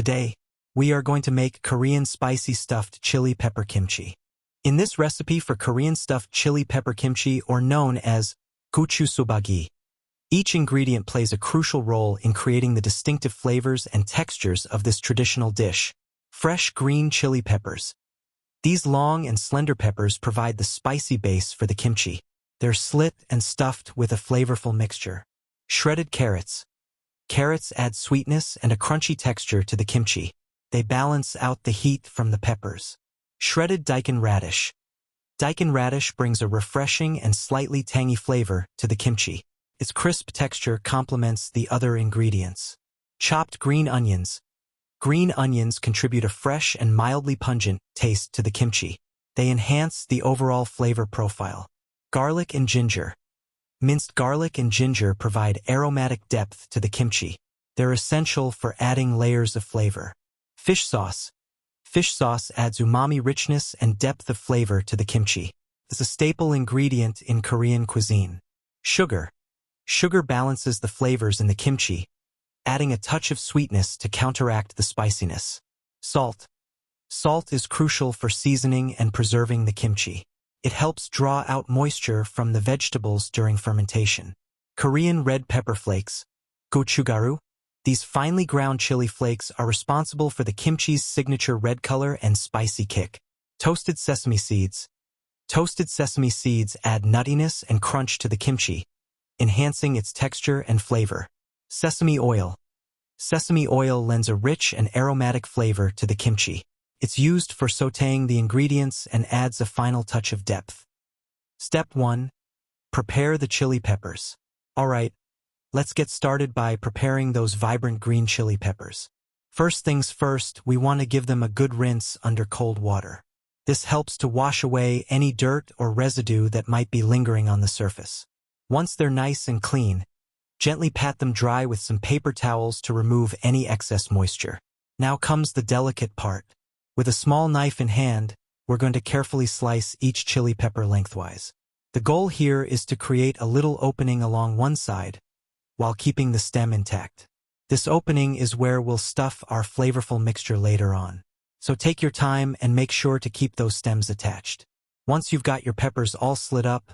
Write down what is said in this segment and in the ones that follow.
Today, we are going to make Korean spicy stuffed chili pepper kimchi. In this recipe for Korean stuffed chili pepper kimchi, or known as gochu sobagi, each ingredient plays a crucial role in creating the distinctive flavors and textures of this traditional dish. Fresh green chili peppers. These long and slender peppers provide the spicy base for the kimchi. They're slit and stuffed with a flavorful mixture. Shredded carrots. Carrots add sweetness and a crunchy texture to the kimchi. They balance out the heat from the peppers. Shredded daikon radish. Daikon radish brings a refreshing and slightly tangy flavor to the kimchi. Its crisp texture complements the other ingredients. Chopped green onions. Green onions contribute a fresh and mildly pungent taste to the kimchi. They enhance the overall flavor profile. Garlic and ginger. Minced garlic and ginger provide aromatic depth to the kimchi. They're essential for adding layers of flavor. Fish sauce. Fish sauce adds umami richness and depth of flavor to the kimchi. It's a staple ingredient in Korean cuisine. Sugar. Sugar balances the flavors in the kimchi, adding a touch of sweetness to counteract the spiciness. Salt. Salt is crucial for seasoning and preserving the kimchi. It helps draw out moisture from the vegetables during fermentation. Korean red pepper flakes. Gochugaru. These finely ground chili flakes are responsible for the kimchi's signature red color and spicy kick. Toasted sesame seeds. Toasted sesame seeds add nuttiness and crunch to the kimchi, enhancing its texture and flavor. Sesame oil. Sesame oil lends a rich and aromatic flavor to the kimchi. It's used for sautéing the ingredients and adds a final touch of depth. Step 1. Prepare the chili peppers. Alright, let's get started by preparing those vibrant green chili peppers. First things first, we want to give them a good rinse under cold water. This helps to wash away any dirt or residue that might be lingering on the surface. Once they're nice and clean, gently pat them dry with some paper towels to remove any excess moisture. Now comes the delicate part. With a small knife in hand, we're going to carefully slice each chili pepper lengthwise. The goal here is to create a little opening along one side, while keeping the stem intact. This opening is where we'll stuff our flavorful mixture later on. So take your time and make sure to keep those stems attached. Once you've got your peppers all slit up,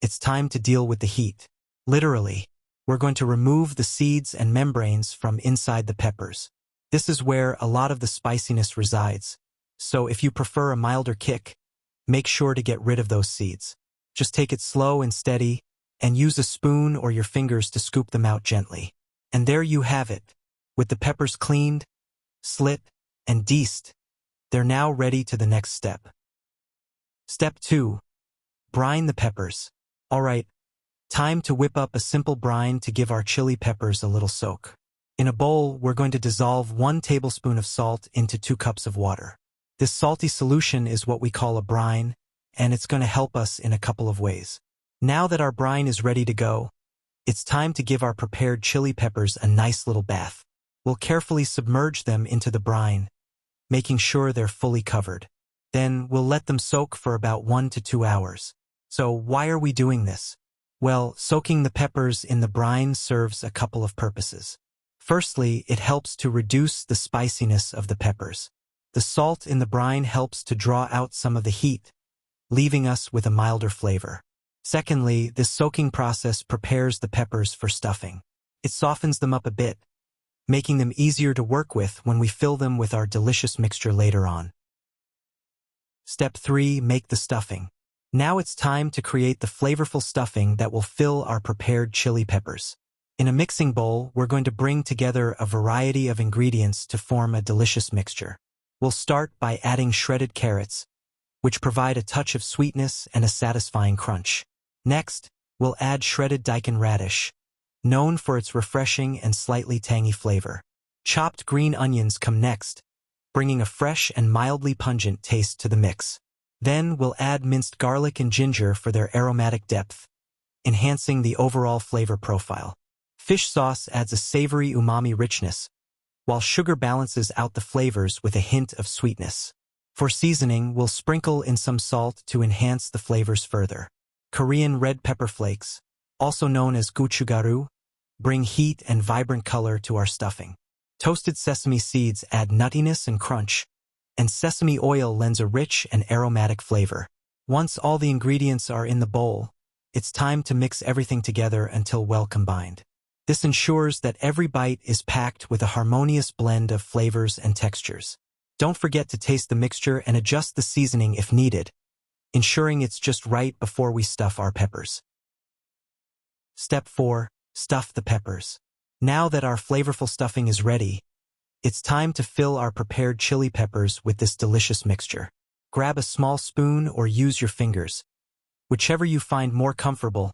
it's time to deal with the heat. Literally, we're going to remove the seeds and membranes from inside the peppers. This is where a lot of the spiciness resides, so if you prefer a milder kick, make sure to get rid of those seeds. Just take it slow and steady, and use a spoon or your fingers to scoop them out gently. And there you have it. With the peppers cleaned, slit, and diced, they're now ready to the next step. Step 2. Brine the peppers. Alright, time to whip up a simple brine to give our chili peppers a little soak. In a bowl, we're going to dissolve 1 tablespoon of salt into 2 cups of water. This salty solution is what we call a brine, and it's going to help us in a couple of ways. Now that our brine is ready to go, it's time to give our prepared chili peppers a nice little bath. We'll carefully submerge them into the brine, making sure they're fully covered. Then we'll let them soak for about 1 to 2 hours. So why are we doing this? Well, soaking the peppers in the brine serves a couple of purposes. Firstly, it helps to reduce the spiciness of the peppers. The salt in the brine helps to draw out some of the heat, leaving us with a milder flavor. Secondly, this soaking process prepares the peppers for stuffing. It softens them up a bit, making them easier to work with when we fill them with our delicious mixture later on. Step 3. Make the stuffing. Now it's time to create the flavorful stuffing that will fill our prepared chili peppers. In a mixing bowl, we're going to bring together a variety of ingredients to form a delicious mixture. We'll start by adding shredded carrots, which provide a touch of sweetness and a satisfying crunch. Next, we'll add shredded daikon radish, known for its refreshing and slightly tangy flavor. Chopped green onions come next, bringing a fresh and mildly pungent taste to the mix. Then we'll add minced garlic and ginger for their aromatic depth, enhancing the overall flavor profile. Fish sauce adds a savory umami richness, while sugar balances out the flavors with a hint of sweetness. For seasoning, we'll sprinkle in some salt to enhance the flavors further. Korean red pepper flakes, also known as gochugaru, bring heat and vibrant color to our stuffing. Toasted sesame seeds add nuttiness and crunch, and sesame oil lends a rich and aromatic flavor. Once all the ingredients are in the bowl, it's time to mix everything together until well combined. This ensures that every bite is packed with a harmonious blend of flavors and textures. Don't forget to taste the mixture and adjust the seasoning if needed, ensuring it's just right before we stuff our peppers. Step 4. Stuff the peppers. Now that our flavorful stuffing is ready, it's time to fill our prepared chili peppers with this delicious mixture. Grab a small spoon or use your fingers, whichever you find more comfortable,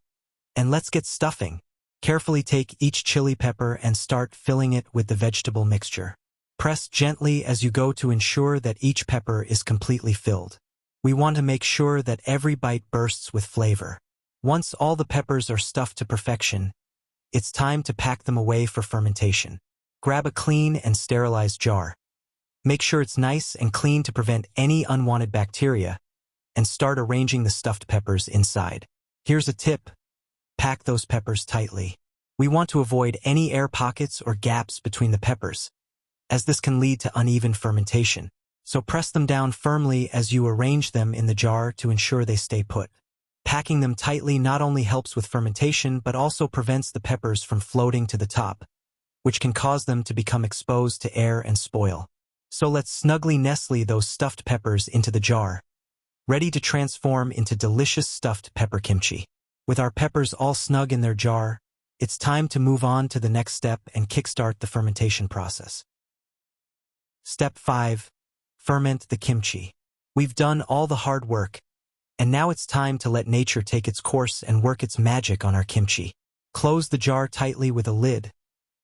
and let's get stuffing. Carefully take each chili pepper and start filling it with the vegetable mixture. Press gently as you go to ensure that each pepper is completely filled. We want to make sure that every bite bursts with flavor. Once all the peppers are stuffed to perfection, it's time to pack them away for fermentation. Grab a clean and sterilized jar. Make sure it's nice and clean to prevent any unwanted bacteria, and start arranging the stuffed peppers inside. Here's a tip: pack those peppers tightly. We want to avoid any air pockets or gaps between the peppers, as this can lead to uneven fermentation. So press them down firmly as you arrange them in the jar to ensure they stay put. Packing them tightly not only helps with fermentation but also prevents the peppers from floating to the top, which can cause them to become exposed to air and spoil. So let's snugly nestle those stuffed peppers into the jar, ready to transform into delicious stuffed pepper kimchi. With our peppers all snug in their jar, it's time to move on to the next step and kickstart the fermentation process. Step 5. Ferment the kimchi. We've done all the hard work, and now it's time to let nature take its course and work its magic on our kimchi. Close the jar tightly with a lid,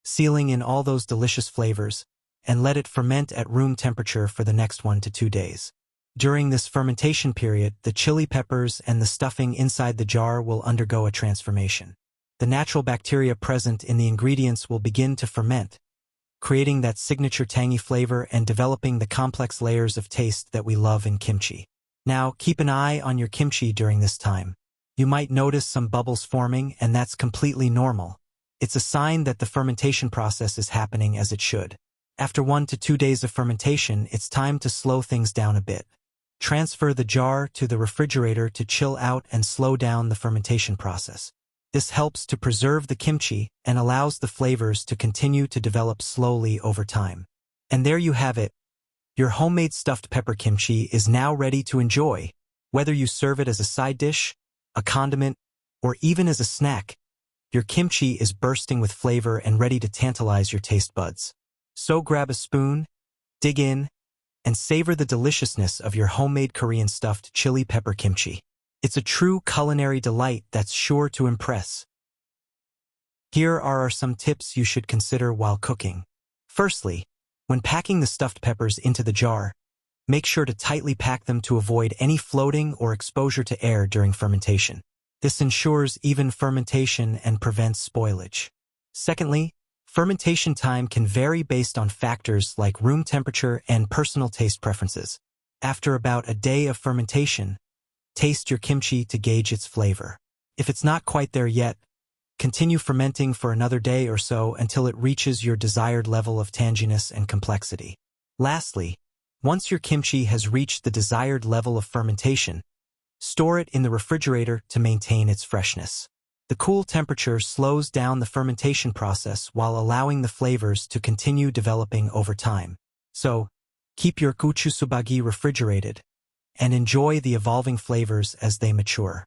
sealing in all those delicious flavors, and let it ferment at room temperature for the next 1 to 2 days. During this fermentation period, the chili peppers and the stuffing inside the jar will undergo a transformation. The natural bacteria present in the ingredients will begin to ferment, creating that signature tangy flavor and developing the complex layers of taste that we love in kimchi. Now, keep an eye on your kimchi during this time. You might notice some bubbles forming, and that's completely normal. It's a sign that the fermentation process is happening as it should. After 1 to 2 days of fermentation, it's time to slow things down a bit. Transfer the jar to the refrigerator to chill out and slow down the fermentation process. This helps to preserve the kimchi and allows the flavors to continue to develop slowly over time. And there you have it. Your homemade stuffed pepper kimchi is now ready to enjoy. Whether you serve it as a side dish, a condiment, or even as a snack, your kimchi is bursting with flavor and ready to tantalize your taste buds. So grab a spoon, dig in, and savor the deliciousness of your homemade Korean stuffed chili pepper kimchi. It's a true culinary delight that's sure to impress. Here are some tips you should consider while cooking. Firstly, when packing the stuffed peppers into the jar, make sure to tightly pack them to avoid any floating or exposure to air during fermentation. This ensures even fermentation and prevents spoilage. Secondly, fermentation time can vary based on factors like room temperature and personal taste preferences. After about a day of fermentation, taste your kimchi to gauge its flavor. If it's not quite there yet, continue fermenting for another day or so until it reaches your desired level of tanginess and complexity. Lastly, once your kimchi has reached the desired level of fermentation, store it in the refrigerator to maintain its freshness. The cool temperature slows down the fermentation process while allowing the flavors to continue developing over time. So, keep your gochu Sobagi refrigerated and enjoy the evolving flavors as they mature.